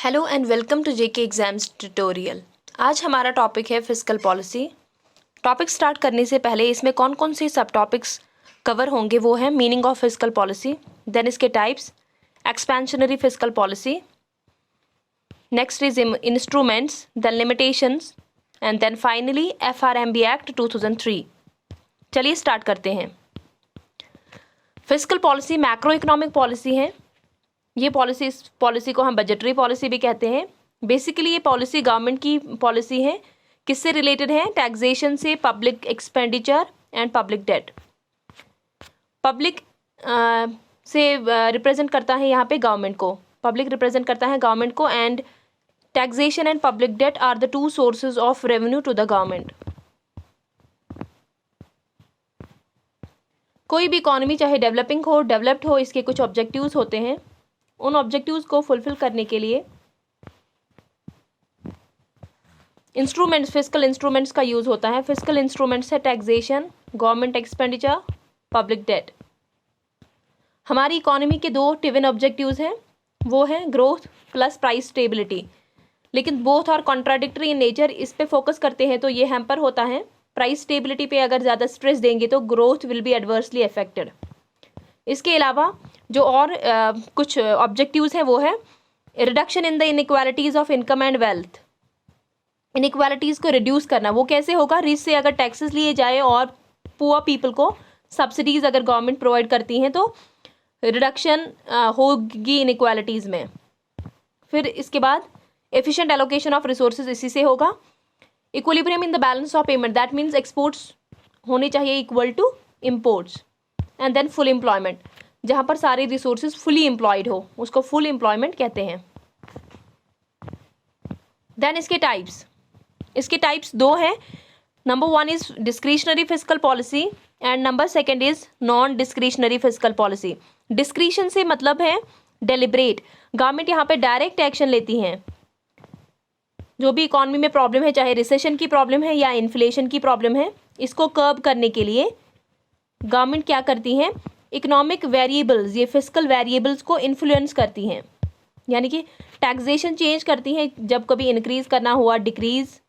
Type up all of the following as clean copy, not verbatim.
Hello and welcome to JK exams tutorial. आज हमारा topic है फिस्कल पॉलिसी। टॉपिक स्टार्ट करने से पहले इसमें कौन कौन से सब टॉपिक्स कवर होंगे वो है meaning of fiscal policy, then इसके types, expansionary fiscal policy, next is instruments, then limitations and then finally FRMB act 2003। चलिए स्टार्ट करते हैं। Fiscal policy macro economic policy है। ये इस पॉलिसी को हम बजटरी पॉलिसी भी कहते हैं। बेसिकली ये पॉलिसी गवर्नमेंट की पॉलिसी है। किससे रिलेटेड है? टैक्सेशन से, public expenditure and public debt. Public से रिप्रेजेंट करता है यहाँ पे गवर्नमेंट को, पब्लिक रिप्रेजेंट करता है गवर्नमेंट को, and taxation and public debt are the two sources of revenue to the government. कोई भी इकोनॉमी चाहे डेवलपिंग हो, डेवलप्ड हो, इसके कुछ ऑब्जेक्टिव्स होते हैं। उन ऑब्जेक्टिव्स को फुलफिल करने के लिए इंस्ट्रूमेंट्स, फिस्कल इंस्ट्रूमेंट्स का यूज होता है। फिस्कल इंस्ट्रूमेंट्स है taxation, government expenditure, public debt. हमारी इकोनॉमी के दो ट्विन ऑब्जेक्टिव्स हैं, वो है ग्रोथ प्लस प्राइस स्टेबिलिटी, लेकिन both are contradictory in nature. इस पे फोकस करते हैं तो ये हैम्पर होता है। प्राइस स्टेबिलिटी पे अगर ज़्यादा स्ट्रेस देंगे तो growth will be adversely affected. इसके अलावा जो और कुछ ऑब्जेक्टिव्स हैं वो है reduction in the inequalities of income and wealth. Inequalities को रिड्यूस करना, वो कैसे होगा? रिच से अगर टैक्सेस लिए जाए और पुअर पीपल को सब्सिडीज़ अगर गवर्नमेंट प्रोवाइड करती हैं तो रिडक्शन होगी इनइक्वालिटीज़ में। फिर इसके बाद एफिशिएंट एलोकेशन ऑफ रिसोर्सेज, इसी से होगा। Equilibrium in the balance of payment, that means exports होने चाहिए equal to imports. And then full employment, जहाँ पर सारे रिसोर्सेज फुली एम्प्लॉयड हो उसको फुल एम्प्लॉयमेंट कहते हैं। देन इसके टाइप्स दो हैं। Number 1 is discretionary fiscal policy and number 2 is non discretionary fiscal policy. Discretion से मतलब है डेलिब्रेट। गवर्नमेंट यहाँ पे डायरेक्ट एक्शन लेती है। जो भी इकोनॉमी में प्रॉब्लम है, चाहे रिसेशन की प्रॉब्लम है या इन्फ्लेशन की प्रॉब्लम है, इसको कर्ब करने के लिए गवर्नमेंट क्या करती है? इकोनॉमिक वेरिएबल्स, ये फिस्कल वेरिएबल्स को इन्फ्लुएंस करती हैं, यानी कि टैक्सेशन चेंज करती हैं जब कभी इंक्रीज करना हुआ, डिक्रीज,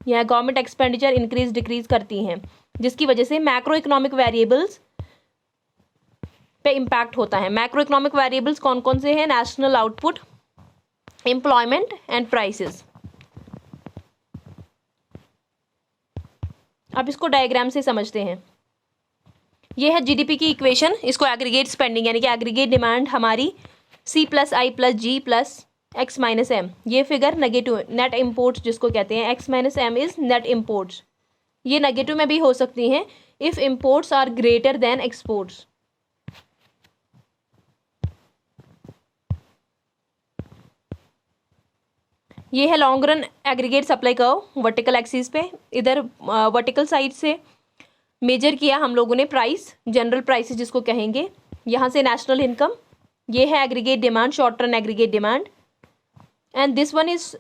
या गवर्नमेंट एक्सपेंडिचर इंक्रीज डिक्रीज करती हैं, जिसकी वजह से मैक्रो इकोनॉमिक वेरिएबल्स पे इम्पैक्ट होता है। मैक्रो इकोनॉमिक वेरिएबल्स कौन कौन से हैं? National output, employment and prices. अब इसको डायग्राम से समझते हैं। ये है जीडीपी की इक्वेशन, इसको एग्रीगेट स्पेंडिंग यानी कि एग्रीगेट डिमांड हमारी C+I+G+X-M। ये फिगर नेगेटिव, नेट इम्पोर्ट्स जिसको कहते हैं, X-M इज नेट इम्पोर्ट्स। ये नेगेटिव में भी हो सकती हैं if imports are greater than exports. ये है long run aggregate supply curve vertical axis पे। इधर वर्टिकल साइड से मेजर किया हम लोगों ने प्राइस, जनरल प्राइसेस जिसको कहेंगे, यहाँ से नेशनल इनकम, ये है aggregate demand, short run aggregate demand, and this one is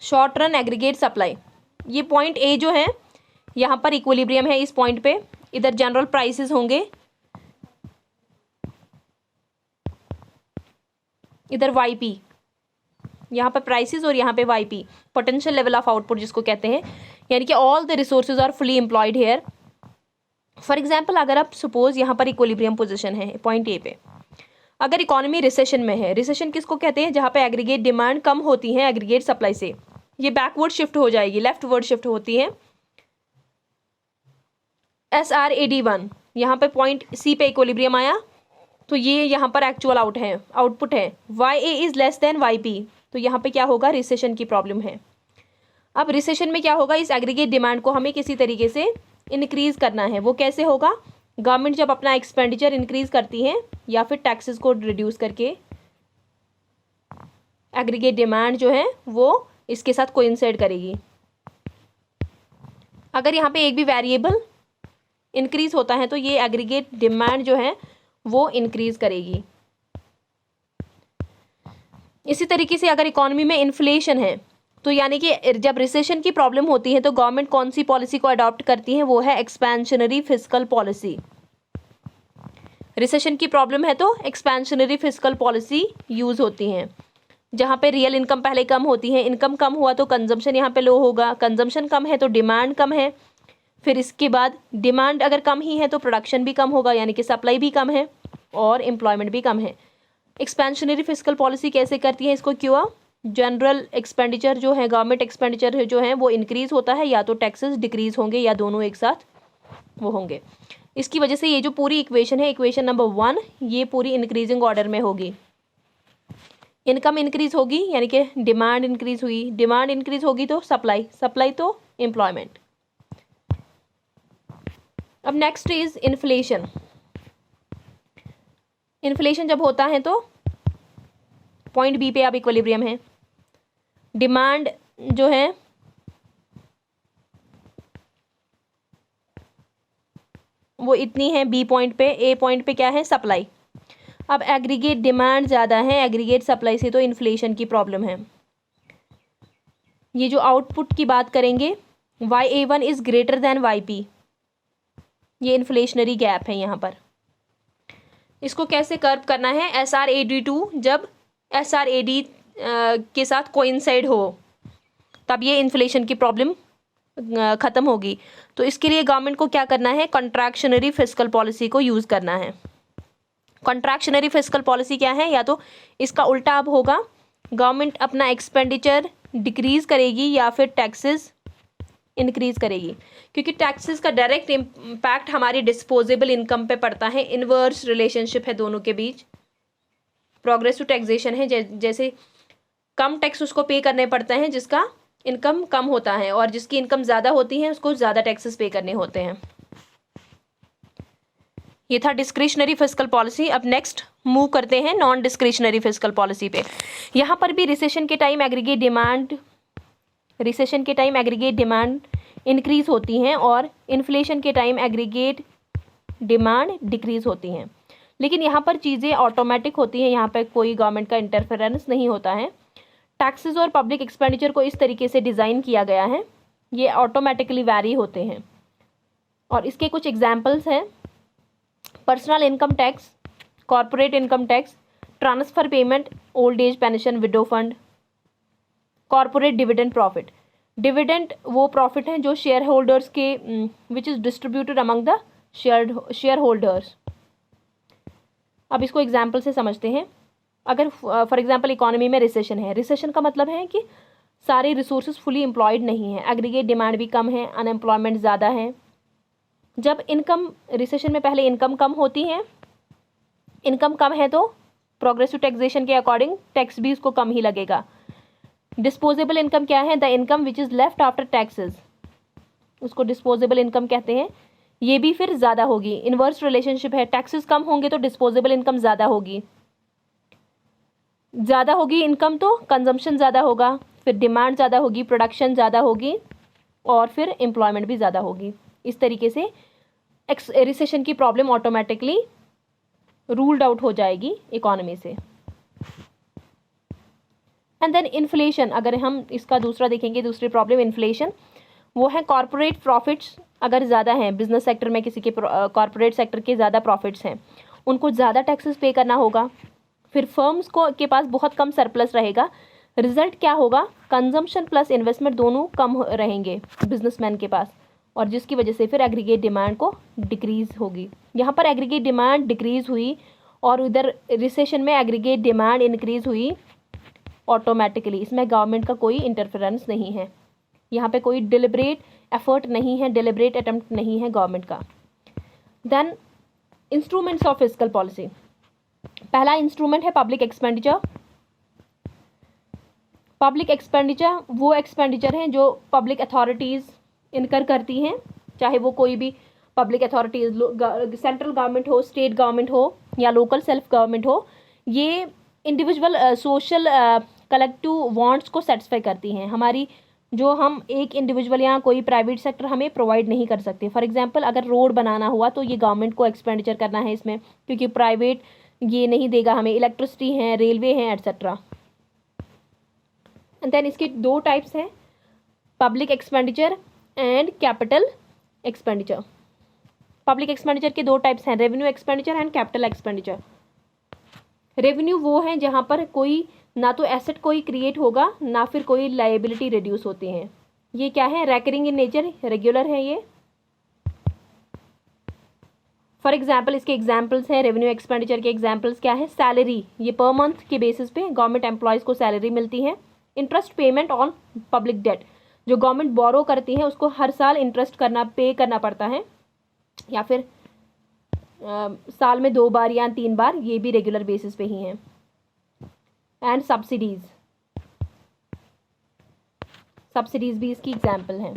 short run aggregate supply. ये पॉइंट ए जो है यहाँ पर इक्विलिब्रियम है, इस पॉइंट पे इधर जनरल प्राइसेस होंगे, इधर YP, यहाँ पर प्राइसेस और यहाँ पे YP, potential level of output जिसको कहते हैं, यानी कि all the resources are fully employed here. For example अगर आप सपोज यहाँ पर इक्विलिब्रियम पोजीशन है पॉइंट ए पे, अगर इकोनॉमी रिसेशन में है, रिसेशन किसको कहते हैं? जहाँ पे एग्रीगेट डिमांड कम होती है एग्रीगेट सप्लाई से, ये बैकवर्ड शिफ्ट हो जाएगी, लेफ्टवर्ड शिफ्ट होती है। SRAD1, यहाँ पे पॉइंट C पे इक्विलिब्रियम आया तो ये यहाँ पर एक्चुअल आउटपुट है। YA is less than YP, तो यहाँ पे क्या होगा? रिसेशन की प्रॉब्लम है। अब रिसेशन में क्या होगा? इस एग्रीगेट डिमांड को हमें किसी तरीके से इंक्रीज करना है। वो कैसे होगा? गवर्नमेंट जब अपना एक्सपेंडिचर इंक्रीज करती है या फिर टैक्सेस को रिड्यूस करके एग्रीगेट डिमांड जो है वो इसके साथ कोइंसाइड करेगी। अगर यहाँ पे एक भी वेरिएबल इंक्रीज होता है तो ये एग्रीगेट डिमांड जो है वो इंक्रीज करेगी। इसी तरीके से अगर इकोनॉमी में इन्फ्लेशन है तो यानी कि जब रिसेशन की प्रॉब्लम होती है तो गवर्नमेंट कौन सी पॉलिसी को अडॉप्ट करती है? वो है एक्सपेंशनरी फिस्कल पॉलिसी। रिसेशन की प्रॉब्लम है तो एक्सपेंशनरी फिस्कल पॉलिसी यूज होती हैं, जहाँ पे रियल इनकम पहले कम होती है, इनकम कम हुआ तो कंजम्पशन यहाँ पे लो होगा, कंजम्पशन कम है तो डिमांड कम है, फिर इसके बाद डिमांड अगर कम ही है तो प्रोडक्शन भी कम होगा, यानी कि सप्लाई भी कम है और एम्प्लॉयमेंट भी कम है। एक्सपेंशनरी फिस्कल पॉलिसी कैसे करती है इसको? क्यों? जनरल एक्सपेंडिचर जो है, गवर्नमेंट एक्सपेंडिचर जो है वो इंक्रीज होता है, या तो टैक्सेस डिक्रीज होंगे या दोनों एक साथ वो होंगे। इसकी वजह से ये जो पूरी इक्वेशन है, इक्वेशन नंबर 1, ये पूरी इंक्रीजिंग ऑर्डर में होगी। इनकम इंक्रीज होगी यानी कि डिमांड इंक्रीज हुई, डिमांड इंक्रीज होगी तो सप्लाई, सप्लाई तो एम्प्लॉयमेंट। अब नेक्स्ट इज इन्फ्लेशन। इन्फ्लेशन जब होता है तो पॉइंट बी पे अब इक्विलिब्रियम है, डिमांड जो है वो इतनी है बी पॉइंट पे, ए पॉइंट पे क्या है? सप्लाई। अब एग्रीगेट डिमांड ज़्यादा है एग्रीगेट सप्लाई से, तो इन्फ्लेशन की प्रॉब्लम है। ये जो आउटपुट की बात करेंगे, YA1 is greater than YP, ये इन्फ्लेशनरी गैप है यहाँ पर। इसको कैसे कर्व करना है? SRAD2 जब SRAD के साथ कोइंसाइड हो तब ये इन्फ्लेशन की प्रॉब्लम ख़त्म होगी। तो इसके लिए गवर्नमेंट को क्या करना है? कॉन्ट्रैक्शनरी फिस्कल पॉलिसी को यूज़ करना है। कॉन्ट्रैक्शनरी फिस्कल पॉलिसी क्या है? या तो इसका उल्टा अब होगा, गवर्नमेंट अपना एक्सपेंडिचर डिक्रीज करेगी या फिर टैक्सेस इंक्रीज करेगी, क्योंकि टैक्सेस का डायरेक्ट इम्पैक्ट हमारी डिस्पोजेबल इनकम पे पड़ता है। इनवर्स रिलेशनशिप है दोनों के बीच। प्रोग्रेसिव टैक्सेशन है, जैसे कम टैक्स उसको पे करने पड़ते हैं जिसका इनकम कम होता है, और जिसकी इनकम ज़्यादा होती है उसको ज़्यादा टैक्सेस पे करने होते हैं। ये था डिस्क्रिशनरी फिस्कल पॉलिसी। अब नेक्स्ट मूव करते हैं नॉन डिस्क्रिशनरी फिस्कल पॉलिसी पे। यहाँ पर भी रिसेशन के टाइम एग्रीगेट डिमांड इंक्रीज होती हैं और इन्फ्लेशन के टाइम एग्रीगेट डिमांड डिक्रीज होती हैं। लेकिन यहाँ पर चीज़ें ऑटोमेटिक होती हैं, यहाँ पर कोई गवर्नमेंट का इंटरफेरेंस नहीं होता है। टैक्सेस और पब्लिक एक्सपेंडिचर को इस तरीके से डिज़ाइन किया गया है, ये ऑटोमेटिकली वैरी होते हैं। और इसके कुछ एग्जाम्पल्स हैं: personal income tax, corporate income tax, transfer payment, old age pension, window fund, corporate dividend profit. Dividend वो प्रॉफिट हैं जो शेयर होल्डर्स के which is distributed among the share holders. अब इसको एग्जाम्पल से समझते हैं। अगर फॉर एग्जांपल इकोनॉमी में रिसेशन है, रिसेशन का मतलब है कि सारे रिसोर्सेज फुली एम्प्लॉयड नहीं है, एग्रीगेट डिमांड भी कम है, अनएम्प्लॉयमेंट ज़्यादा है। जब इनकम रिसेशन में पहले इनकम कम होती है, इनकम कम है तो प्रोग्रेसिव टैक्सेशन के अकॉर्डिंग टैक्स भी उसको कम ही लगेगा। डिस्पोजेबल इनकम क्या है? The income which is left after taxes, उसको डिस्पोजेबल इनकम कहते हैं। ये भी फिर ज़्यादा होगी, इनवर्स रिलेशनशिप है, टैक्सेस कम होंगे तो डिस्पोजेबल इनकम ज़्यादा होगी, ज़्यादा होगी इनकम तो कंजम्पशन ज़्यादा होगा, फिर डिमांड ज़्यादा होगी, प्रोडक्शन ज़्यादा होगी और फिर एम्प्लॉयमेंट भी ज़्यादा होगी। इस तरीके से रिसेशन की प्रॉब्लम ऑटोमेटिकली रूल्ड आउट हो जाएगी इकोनॉमी से। एंड देन इन्फ्लेशन, अगर हम इसका दूसरा देखेंगे, दूसरी प्रॉब्लम इन्फ्लेशन, वो है कॉर्पोरेट प्रॉफिट्स अगर ज़्यादा हैं, बिजनेस सेक्टर में किसी के कॉर्पोरेट सेक्टर के ज़्यादा प्रॉफिट्स हैं, उनको ज़्यादा टैक्सेस पे करना होगा। फिर फर्म्स को के पास बहुत कम सरप्लस रहेगा, रिजल्ट क्या होगा? कंजम्पशन प्लस इन्वेस्टमेंट दोनों कम रहेंगे बिजनेसमैन के पास, और जिसकी वजह से फिर एग्रीगेट डिमांड को डिक्रीज होगी। यहाँ पर एग्रीगेट डिमांड डिक्रीज हुई और उधर रिसेशन में एग्रीगेट डिमांड इंक्रीज हुई ऑटोमेटिकली। इसमें गवर्नमेंट का कोई इंटरफेरेंस नहीं है, यहाँ पे कोई डिलिब्रेट एफर्ट नहीं है, डिलिब्रेट अटेम्प्ट नहीं है गवर्नमेंट का। Then instruments of fiscal policy. पहला इंस्ट्रूमेंट है पब्लिक एक्सपेंडिचर। पब्लिक एक्सपेंडिचर वो एक्सपेंडिचर हैं जो पब्लिक अथॉरिटीज़ इनकर करती हैं, चाहे वो कोई भी पब्लिक अथॉरिटीज़ सेंट्रल गवर्नमेंट हो, स्टेट गवर्नमेंट हो या लोकल सेल्फ गवर्नमेंट हो। ये इंडिविजुअल सोशल कलेक्टिव वांट्स को सेटिस्फाई करती हैं, हमारी जो हम एक इंडिविजुअल या कोई प्राइवेट सेक्टर हमें प्रोवाइड नहीं कर सकते। फॉर एग्जांपल अगर रोड बनाना हुआ तो ये गवर्नमेंट को एक्सपेंडिचर करना है इसमें, क्योंकि प्राइवेट ये नहीं देगा हमें। इलेक्ट्रिसिटी है, रेलवे है, एट्सेट्रा। एंड देन इसके दो टाइप्स हैं, public expenditure and capital expenditure. Public expenditure के दो टाइप्स हैं, revenue expenditure and capital expenditure. Revenue वो है जहाँ पर कोई ना तो एसेट कोई क्रिएट होगा ना फिर कोई लायबिलिटी रिड्यूस होती हैं। ये क्या है, रेकरिंग इन नेचर, रेगुलर है ये। फॉर एग्जाम्पल इसके एग्जाम्पल्स हैं, रेवेन्यू एक्सपेंडिचर के एग्जाम्पल्स क्या है, सैलरी, ये पर मंथ के बेसिस पे गवर्नमेंट एम्प्लॉयज़ को सैलरी मिलती है। Interest payment on public debt, जो गवर्नमेंट बोरो करती है उसको हर साल इंटरेस्ट पे करना पड़ता है, या फिर साल में 2 बार या 3 बार, ये भी रेगुलर बेसिस पे ही हैं। एंड सब्सिडीज़, सब्सिडीज़ भी इसकी एग्जाम्पल हैं।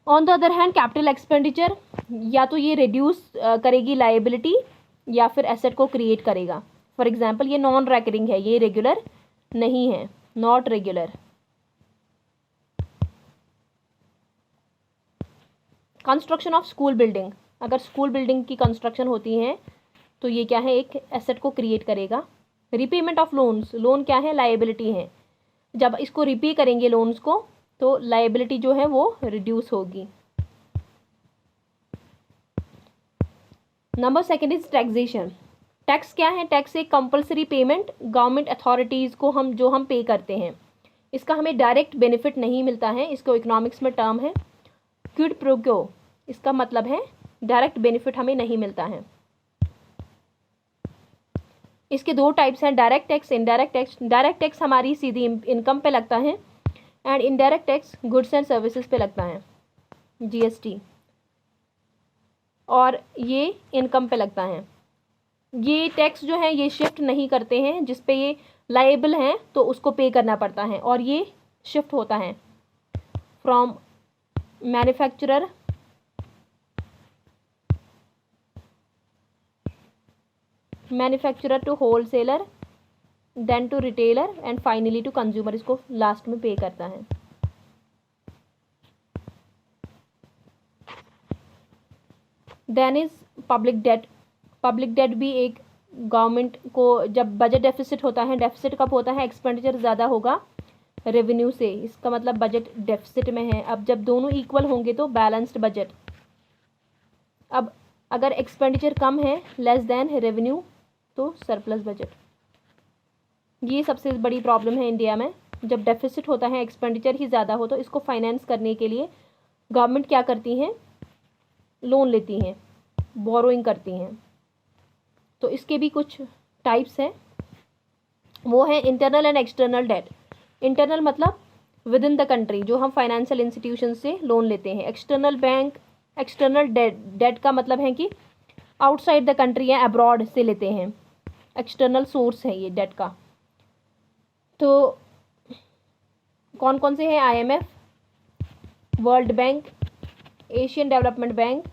On the other hand capital expenditure, या तो ये रिड्यूस करेगी लायबिलिटी या फिर एसेट को क्रिएट करेगा। फॉर एग्जाम्पल ये नॉन रेकरिंग है, ये रेगुलर नहीं है, not regular. Construction of school building, अगर स्कूल बिल्डिंग की कंस्ट्रक्शन होती है तो ये क्या है, एक एसेट को क्रिएट करेगा। रीपेमेंट ऑफ लोन्स, लोन क्या है, लायबिलिटी है, जब इसको रिपे करेंगे लोन्स को तो लायबिलिटी जो है वो रिड्यूस होगी। Number second is taxation. Tax क्या है, टैक्स एक कंपलसरी पेमेंट गवर्नमेंट अथॉरिटीज़ को हम पे करते हैं। इसका हमें डायरेक्ट बेनिफिट नहीं मिलता है, इसको इकोनॉमिक्स में टर्म है क्विड प्रो क्यो, इसका मतलब है डायरेक्ट बेनिफिट हमें नहीं मिलता है। इसके दो टाइप्स हैं, direct tax, indirect tax. Direct tax हमारी सीधी इनकम पे लगता है and indirect tax goods and services पे लगता है, जीएसटी, और ये इनकम पे लगता है। ये टैक्स जो है ये शिफ्ट नहीं करते हैं, जिस पे ये लायबल हैं तो उसको पे करना पड़ता है, और ये शिफ्ट होता है from manufacturer to wholesaler, then to retailer and finally to consumer, इसको लास्ट में पे करता है। Then is public debt. Public debt भी एक गवर्नमेंट को, जब बजट डेफिसिट होता है, डेफिसिट कब होता है, एक्सपेंडिचर ज़्यादा होगा रेवेन्यू से, इसका मतलब बजट डेफिसिट में है। अब जब दोनों इक्वल होंगे तो बैलेंस्ड बजट। अब अगर एक्सपेंडिचर कम है, लेस देन रेवेन्यू, तो सरप्लस बजट। ये सबसे बड़ी प्रॉब्लम है इंडिया में, जब डेफिसिट होता है, एक्सपेंडिचर ही ज़्यादा हो, तो इसको फाइनेंस करने के लिए गवर्नमेंट क्या करती हैं, लोन लेती हैं, बोरोइंग करती हैं। तो इसके भी कुछ टाइप्स हैं, वो है internal and external debt. Internal मतलब विद इन द कंट्री, जो हम फाइनेंशियल इंस्टीट्यूशन से लोन लेते हैं। एक्सटर्नल डेट का मतलब है कि आउटसाइड द कंट्री या अब्रॉड से लेते हैं, एक्सटर्नल सोर्स है ये डेट का। तो कौन कौन से हैं, IMF, world bank, Asian development bank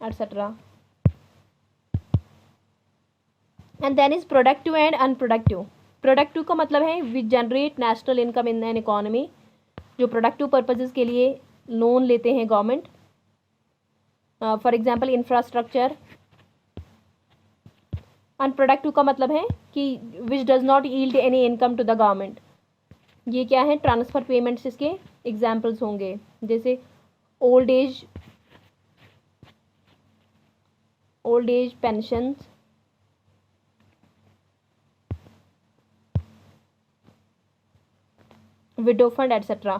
etcetera. And then is productive and unproductive. Productive का मतलब है which generate national income in an economy, जो प्रोडक्टिव पर्पजेज के लिए लोन लेते हैं government, for example infrastructure. Unproductive का मतलब है कि which does not yield any income to the government. ये क्या है, ट्रांसफ़र पेमेंट्स इसके एग्जाम्पल्स होंगे, जैसे old age pensions, widow fund etcetera.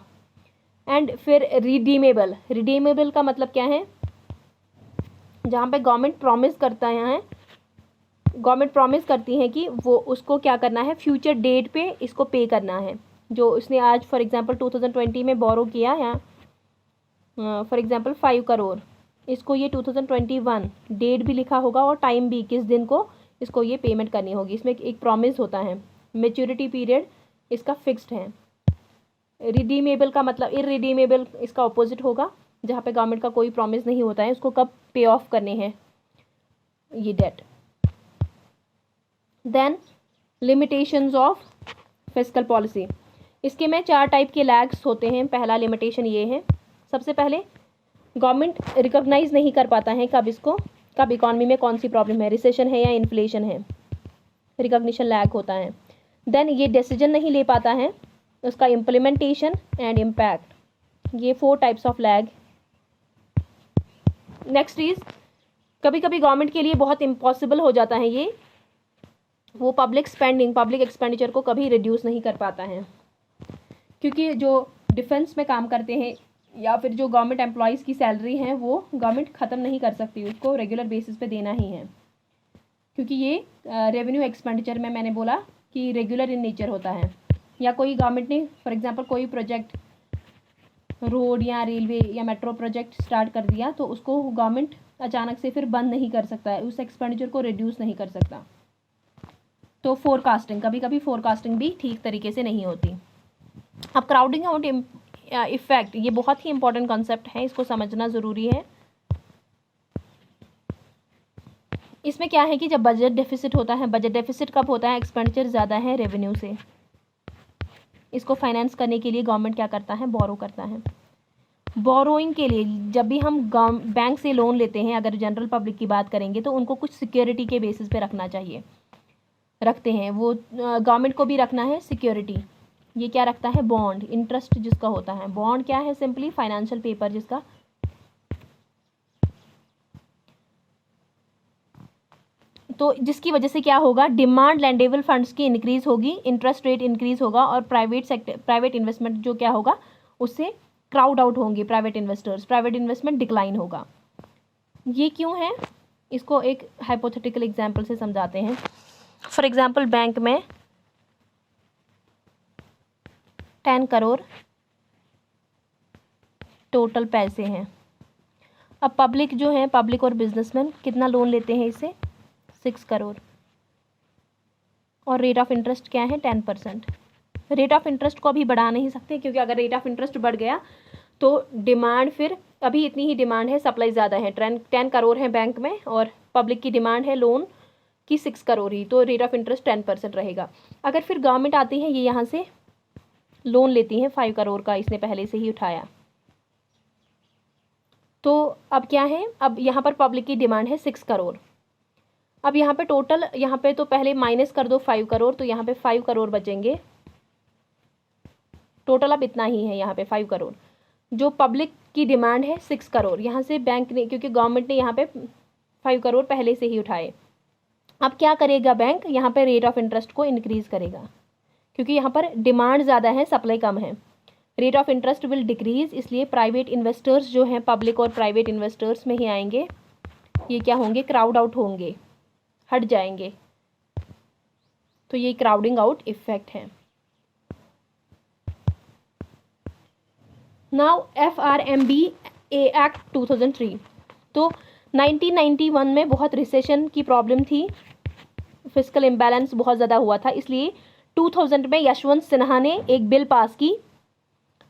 And फिर रिडीमेबल का मतलब क्या है, जहाँ पे गवर्नमेंट प्रॉमिस करती है कि वो उसको क्या करना है, फ्यूचर डेट पे इसको पे करना है। जो उसने आज फॉर एग्जांपल 2020 में बोरो किया है, फॉर एग्जांपल 5 करोड़, इसको ये 2021 डेट भी लिखा होगा और टाइम भी, किस दिन को इसको ये पेमेंट करनी होगी। इसमें एक प्रॉमिस होता है, मैच्योरिटी पीरियड इसका फिक्स्ड है। रिडीमेबल का मतलब, इररिडीमेबल इसका ऑपोजिट होगा, जहाँ पे गवर्नमेंट का कोई प्रॉमिस नहीं होता है उसको कब पे ऑफ करने हैं ये debt. Then limitations of fiscal policy. इसके में 4 टाइप के लैग्स होते हैं। पहला लिमिटेशन ये है, सबसे पहले गवर्नमेंट रिकॉग्नाइज नहीं कर पाता है कब इकॉनमी में कौन सी प्रॉब्लम है, रिसेशन है या इन्फ्लेशन है, रिकॉग्निशन लैग होता है। देन ये डिसीजन नहीं ले पाता है, उसका इम्प्लीमेंटेशन एंड इम्पैक्ट, ये 4 types of lag next is, कभी कभी गवर्नमेंट के लिए बहुत इम्पॉसिबल हो जाता है ये, वो पब्लिक स्पेंडिंग, पब्लिक एक्सपेंडिचर को कभी रिड्यूस नहीं कर पाता है, क्योंकि जो डिफेंस में काम करते हैं या फिर जो गवर्नमेंट एम्प्लॉयज़ की सैलरी है वो गवर्नमेंट ख़त्म नहीं कर सकती, उसको रेगुलर बेसिस पे देना ही है, क्योंकि ये रेवेन्यू एक्सपेंडिचर में मैंने बोला कि रेगुलर इन नेचर होता है। या कोई गवर्नमेंट ने फॉर एग्जांपल कोई प्रोजेक्ट, रोड या रेलवे या मेट्रो प्रोजेक्ट स्टार्ट कर दिया, तो उसको गवर्नमेंट अचानक से फिर बंद नहीं कर सकता है, उस एक्सपेंडिचर को रिड्यूस नहीं कर सकता। तो फोरकास्टिंग, कभी कभी फोरकास्टिंग भी ठीक तरीके से नहीं होती। अब क्राउडिंग आउट इफेक्ट, ये बहुत ही इंपॉर्टेंट कॉन्सेप्ट है, इसको समझना ज़रूरी है। इसमें क्या है कि जब बजट डेफिसिट होता है, बजट डेफिसिट कब होता है, एक्सपेंडिचर ज़्यादा है रेवेन्यू से, इसको फाइनेंस करने के लिए गवर्नमेंट क्या करता है, बोरो करता है। बोरोइंग के लिए जब भी हम बैंक से लोन लेते हैं, अगर जनरल पब्लिक की बात करेंगे तो उनको कुछ सिक्योरिटी के बेसिस पे रखना चाहिए, रखते हैं, वो गवर्नमेंट को भी रखना है सिक्योरिटी। ये क्या रखता है, बॉन्ड, इंटरेस्ट जिसका होता है। बॉन्ड क्या है, सिंपली फाइनेंशियल पेपर जिसका, तो जिसकी वजह से क्या होगा, डिमांड लैंडेबल फंड्स की इंक्रीज होगी, इंटरेस्ट रेट इंक्रीज होगा, और प्राइवेट इन्वेस्टमेंट जो क्या होगा, उससे क्राउड आउट होंगे private investors, private investment decline होगा। ये क्यों है, इसको एक हाइपोथेटिकल एग्जांपल से समझाते हैं। फॉर एग्जांपल बैंक में 10 करोड़ टोटल पैसे हैं। अब पब्लिक जो है, पब्लिक और बिजनेसमैन कितना लोन लेते हैं इससे, 6 करोड़, और रेट ऑफ इंटरेस्ट क्या है, 10%। रेट ऑफ इंटरेस्ट को अभी बढ़ा नहीं सकते, क्योंकि अगर रेट ऑफ इंटरेस्ट बढ़ गया तो डिमांड, फिर अभी इतनी ही डिमांड है, सप्लाई ज़्यादा है, 10 करोड़ है बैंक में और पब्लिक की डिमांड है लोन की 6 करोड़ ही, तो रेट ऑफ इंटरेस्ट 10% रहेगा। अगर फिर गवर्नमेंट आती है, ये यहाँ से लोन लेती है 5 करोड़ का, इसने पहले से ही उठाया, तो अब क्या है, अब यहाँ पर पब्लिक की डिमांड है 6 करोड़। अब यहाँ पे टोटल, यहाँ पे तो पहले माइनस कर दो 5 करोड़, तो यहाँ पे 5 करोड़ बचेंगे, टोटल अब इतना ही है यहाँ पे 5 करोड़। जो पब्लिक की डिमांड है 6 करोड़, यहाँ से बैंक ने, क्योंकि गवर्नमेंट ने यहाँ पे 5 करोड़ पहले से ही उठाए, अब क्या करेगा बैंक, यहाँ पे रेट ऑफ इंटरेस्ट को इंक्रीज़ करेगा, क्योंकि यहाँ पर डिमांड ज़्यादा है, सप्लाई कम है, rate of interest will decrease, इसलिए प्राइवेट इन्वेस्टर्स जो हैं, पब्लिक और प्राइवेट इन्वेस्टर्स में ही आएंगे, ये क्या होंगे, क्राउड आउट होंगे, हट जाएंगे, तो ये क्राउडिंग आउट इफेक्ट है। नाउ FRMB एक्ट 2003, तो 1991 में बहुत रिसेशन की प्रॉब्लम थी, फिस्कल इम्बैलेंस बहुत ज़्यादा हुआ था, इसलिए 2000 में यशवंत सिन्हा ने एक बिल पास की,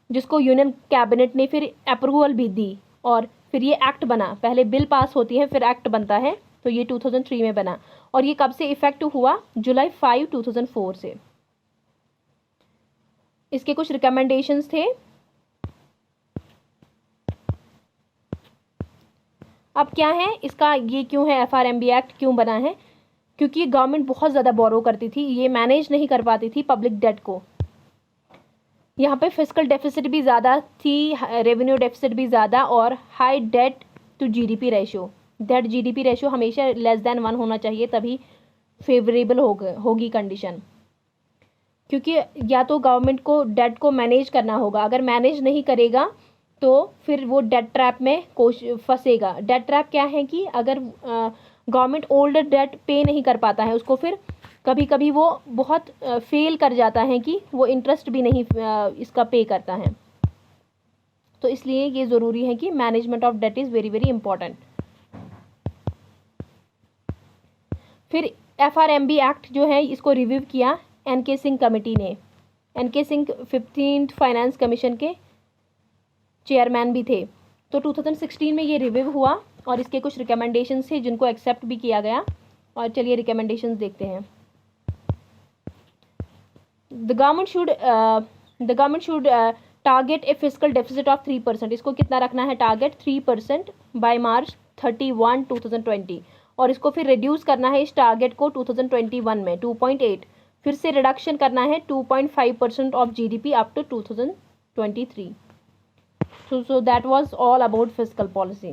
जिसको यूनियन कैबिनेट ने फिर अप्रूवल भी दी, और फिर ये एक्ट बना। पहले बिल पास होती है, फिर एक्ट बनता है, तो ये 2003 में बना, और ये कब से इफेक्टिव हुआ, जुलाई 5, 2004 से। इसके कुछ रिकमेंडेशंस थे। अब क्या है इसका, ये क्यों है, FRMB एक्ट क्यों बना है, क्योंकि गवर्नमेंट बहुत ज़्यादा बोरो करती थी, ये मैनेज नहीं कर पाती थी पब्लिक डेट को, यहाँ पे फिस्कल डेफिसिट भी ज़्यादा थी, रेवेन्यू डेफिसिट भी ज़्यादा, और high debt to GDP ratio, debt GDP ratio हमेशा लेस देन 1 होना चाहिए, तभी फेवरेबल होगी कंडीशन, क्योंकि या तो गवर्नमेंट को डेट को मैनेज करना होगा, अगर मैनेज नहीं करेगा तो फिर वो डेट ट्रैप में फंसेगा। डेट ट्रैप क्या है कि अगर गवर्नमेंट ओल्ड डेट पे नहीं कर पाता है, उसको फिर कभी कभी वो बहुत फेल कर जाता है कि वो इंटरेस्ट भी नहीं इसका पे करता है, तो इसलिए ये ज़रूरी है कि management of that is very very important. फिर FRMB एक्ट जो है, इसको रिव्यू किया NK सिंह कमेटी ने, NK Singh 15th finance commission के चेयरमैन भी थे, तो 2016 में ये रिव्यू हुआ, और इसके कुछ रिकमेंडेशंस थे जिनको एक्सेप्ट भी किया गया, और चलिए रिकमेंडेशंस देखते हैं। The government should target A fiscal deficit of 3%, इसको कितना रखना है टारगेट, 3% बाय March 31, 2020, और इसको फिर रिड्यूस करना है इस टारगेट को 2021 में 2.8, फिर से रिडक्शन करना है 2.5% of GDP up to 2023। So that was all about fiscal policy.